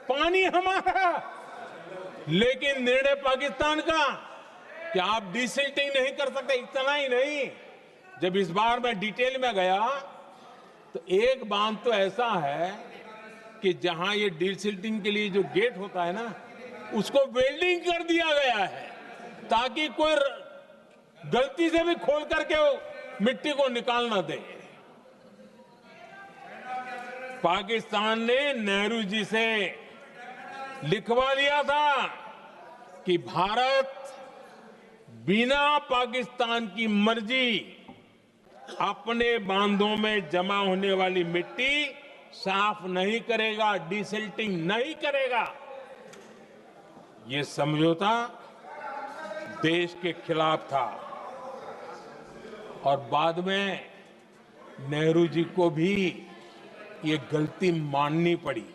पानी हमारा, लेकिन निर्णय पाकिस्तान का कि आप डिसिल्टिंग नहीं कर सकते। इतना ही नहीं, जब इस बार मैं डिटेल में गया तो एक बांध तो ऐसा है कि जहां ये डिसिल्टिंग के लिए जो गेट होता है ना, उसको वेल्डिंग कर दिया गया है ताकि कोई गलती से भी खोल करके मिट्टी को निकाल ना दे। पाकिस्तान ने नेहरू जी से लिखवा लिया था कि भारत बिना पाकिस्तान की मर्जी अपने बांधों में जमा होने वाली मिट्टी साफ नहीं करेगा, डिसिल्टिंग नहीं करेगा। ये समझौता देश के खिलाफ था और बाद में नेहरू जी को भी ये गलती माननी पड़ी।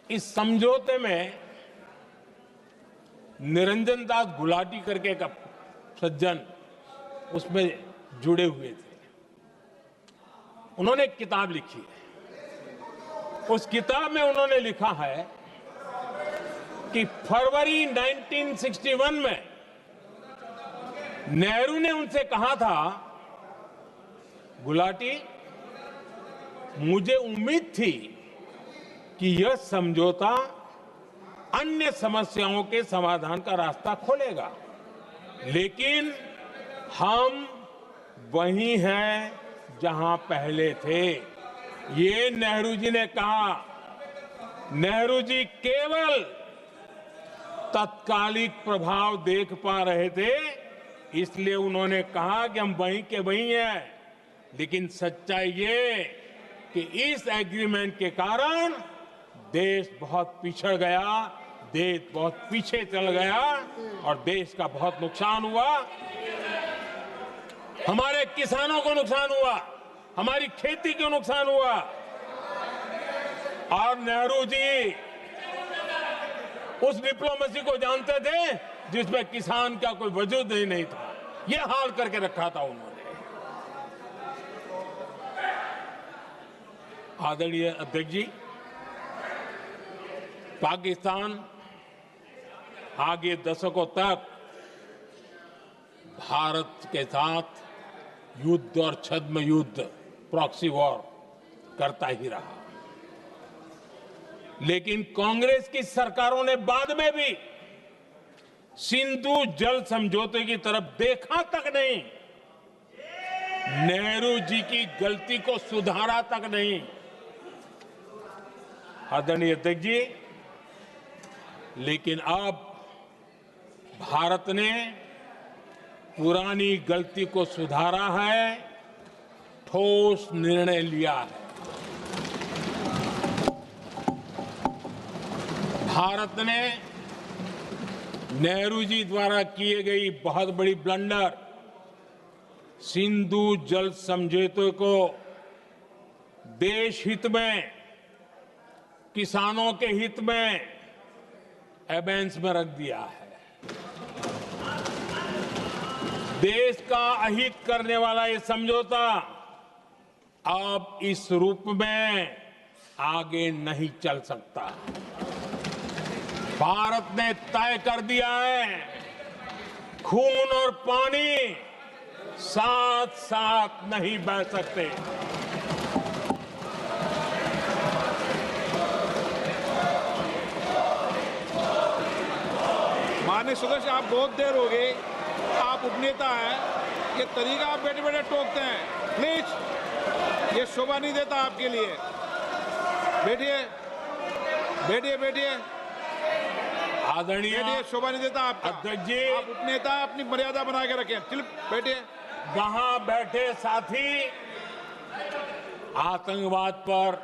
इस समझौते में निरंजन दास गुलाटी करके एक सज्जन उसमें जुड़े हुए थे। उन्होंने एक किताब लिखी है। उस किताब में उन्होंने लिखा है कि फरवरी 1961 में नेहरू ने उनसे कहा था, गुलाटी, मुझे उम्मीद थी कि यह समझौता अन्य समस्याओं के समाधान का रास्ता खोलेगा, लेकिन हम वहीं हैं जहां पहले थे। ये नेहरू जी ने कहा। नेहरू जी केवल तत्कालिक प्रभाव देख पा रहे थे, इसलिए उन्होंने कहा कि हम वहीं के वहीं हैं, लेकिन सच्चाई ये कि इस एग्रीमेंट के कारण देश बहुत पिछड़ गया, देश बहुत पीछे चल गया और देश का बहुत नुकसान हुआ। हमारे किसानों को नुकसान हुआ, हमारी खेती को नुकसान हुआ। और नेहरू जी उस डिप्लोमेसी को जानते थे जिसमें किसान का कोई वजूद ही नहीं था। यह हाल करके रखा था उन्होंने। आदरणीय अध्यक्ष जी, पाकिस्तान आगे दशकों तक भारत के साथ युद्ध और छद्म युद्ध, प्रॉक्सी वॉर करता ही रहा, लेकिन कांग्रेस की सरकारों ने बाद में भी सिंधु जल समझौते की तरफ देखा तक नहीं, नेहरू जी की गलती को सुधारा तक नहीं। आदरणीय अध्यक्ष जी, लेकिन अब भारत ने पुरानी गलती को सुधारा है, ठोस निर्णय लिया है। भारत ने नेहरू जी द्वारा किए गई बहुत बड़ी ब्लंडर, सिंधु जल समझौते को देश हित में, किसानों के हित में एबेंस में रख दिया है। देश का अहित करने वाला ये समझौता अब इस रूप में आगे नहीं चल सकता। भारत ने तय कर दिया है, खून और पानी साथ साथ नहीं बह सकते। माननीय सदस्य, आप बहुत देर हो गई, आप उपनेता हैं, ये तरीका आप बैठे बैठे टोकते हैं। प्लीज, ये शोभा नहीं देता आपके लिए। बैठिए बैठिए बैठिए आदरणीय, शोभा नहीं देता आपका। अध्यक्ष जी, आप उपनेता, अपनी मर्यादा बना के रखें। चलिए बैठिए। वहां बैठे साथी आतंकवाद पर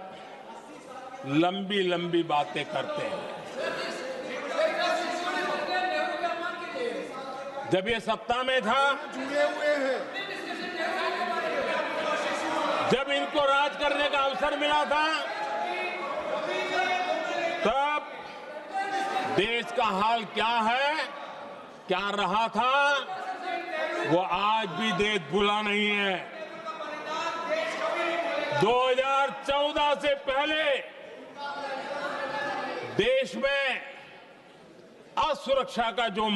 लंबी लंबी बातें करते हैं। जब ये सत्ता में था, जुड़े हुए हैं, जब इनको राज करने का अवसर मिला था, तब देश का हाल क्या है, क्या रहा था, वो आज भी देश भूला नहीं है। 2014 से पहले देश में असुरक्षा का जो